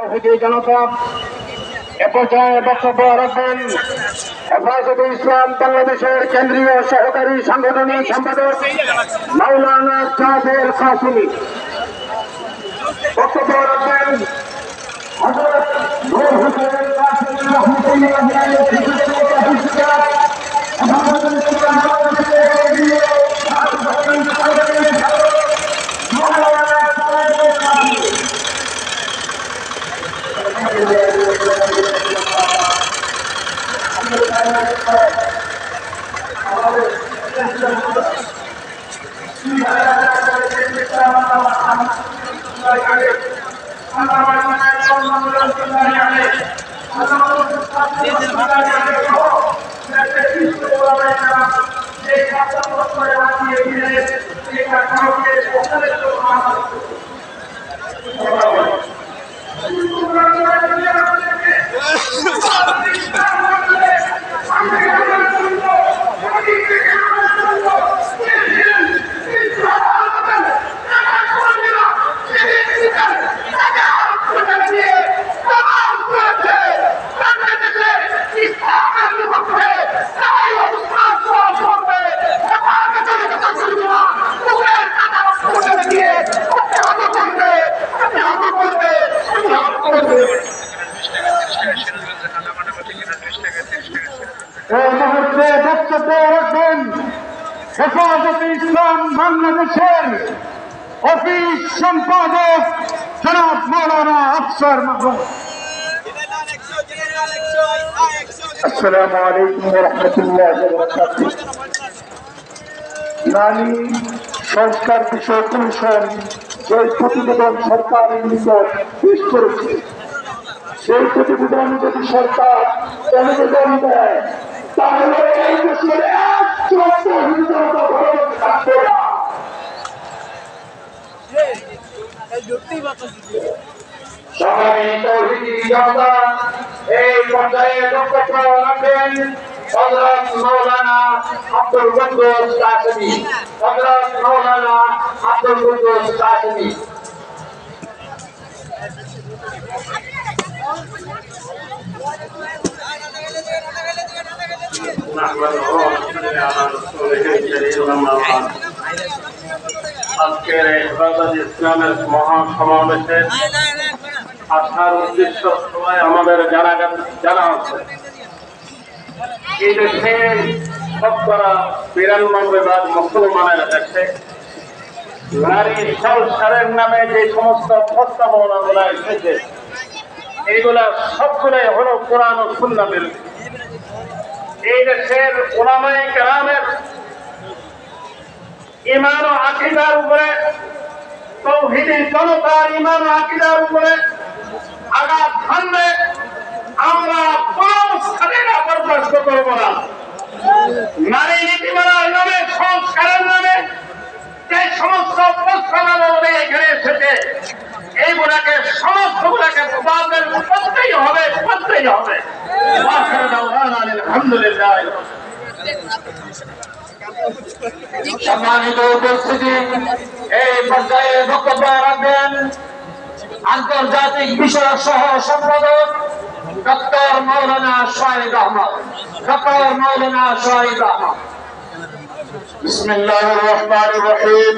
জনতা এ পর্যায়ে বক্তব্য রাখবেন হেফাজতে ইসলাম বাংলাদেশের কেন্দ্রীয় সহকারী সাংগঠনিক সম্পাদক মাওলানা জাবের কাসেমি। বক্তব্য রাখবেন হযরত নূর হোসেন কাসেমি রাহমাতুল্লাহি আলাইহি। এই মুহূর্তে বক্তব্য রাখবেন হেফাজতে ইসলাম বাংলাদেশের অফিস সম্পাদক জনাব মাওলানা আফসার মাহমুদ। আসসালামু আলাইকুম ওয়া রাহমাতুল্লাহি ওয়া বারাকাতুহু। নারী সংস্কার বিষয়ক কমিশন যে প্রতিবেদন সরকারের নিকট পেশ করেছে, সেই প্রতিবেদন যদি সরকার অনুমোদন দেয় তাহলে এই দেশের এই পর্যায়ে বক্তব্য রাখবেন হযরত মাওলানা আব্দুল কুদ্দুস কাসেমি। হযরত মাওলানা আব্দুল কুদ্দুস কাসেমি। আজকের হেফাজতে ইসলামের মহাসমাবেশে আসার উদ্দেশ্য সবাই আমাদের জানা আছে। এই দেশে শতকরা ৯২% মুসলমানের দেশে নারী সংস্কারের নামে যে সমস্ত প্রস্তাবনাগুলো এসেছে এইগুলা সবগুলাই হলো কোরআন ও সুন্নাতের। এই দেশের উলামায়ে কেরামের ঈমান ও আকীদার উপরে, তাওহীদি জনতার ঈমান ও আকীদার উপরে আঘাত হানলে আমরা কোনখানে বরদাস্ত করব না। নারী নীতিমালার নামে, সংস্কারের নামে যে সমস্ত প্রস্তাবনাগুলো এখানে এসেছে এইগুলাকে সমস্তগুলাকে বাতিল করতেই হবে, করতেই হবে। আলহামদুলিল্লাহ। সম্মানিত উপস্থিতি, এই পর্যায়ে বক্তব্য রাখবেন আন্তর্জাতিক বিষয়ক সহ সম্পাদক ডক্টর মাওলানা শাহিদ আহমদ। ডক্টর মাওলানা শাহিদ আহমদ। বিসমিল্লাহির রহমানির রহিম।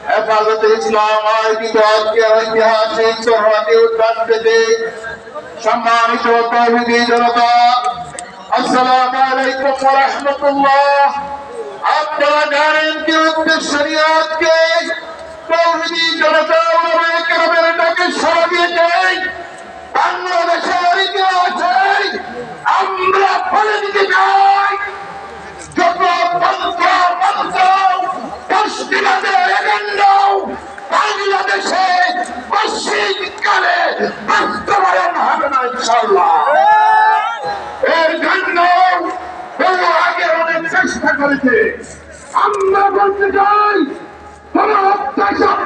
হেফাজতে ইসলাম আয়োজিত আজকের ঐতিহাসিক সোহরাতে উদ্যানটিতে সম্মানিত তাওহীদি জনতা, আসসালামু আলাইকুম ওয়া রাহমাতুল্লাহ। আপনারা জানেন কি উদ্দেশ্য শরীয়তকে তাওহীদি জনতা উলামায়ে কেরামের ডাকে সাড়া দিয়েছে। বাংলাদেশের ইতিহাসে আমরা বলে দিতে চাই, যত পশ্চিমাদের এজেন্ডাও বাংলাদেশে পশ্চিমকালে বাস্তবায়ন হবে না ইনশাআল্লাহ। এর জন্য বহু আগে অনেক চেষ্টা করেছে। আমরা বলতে চাই, কোন অত্যাচার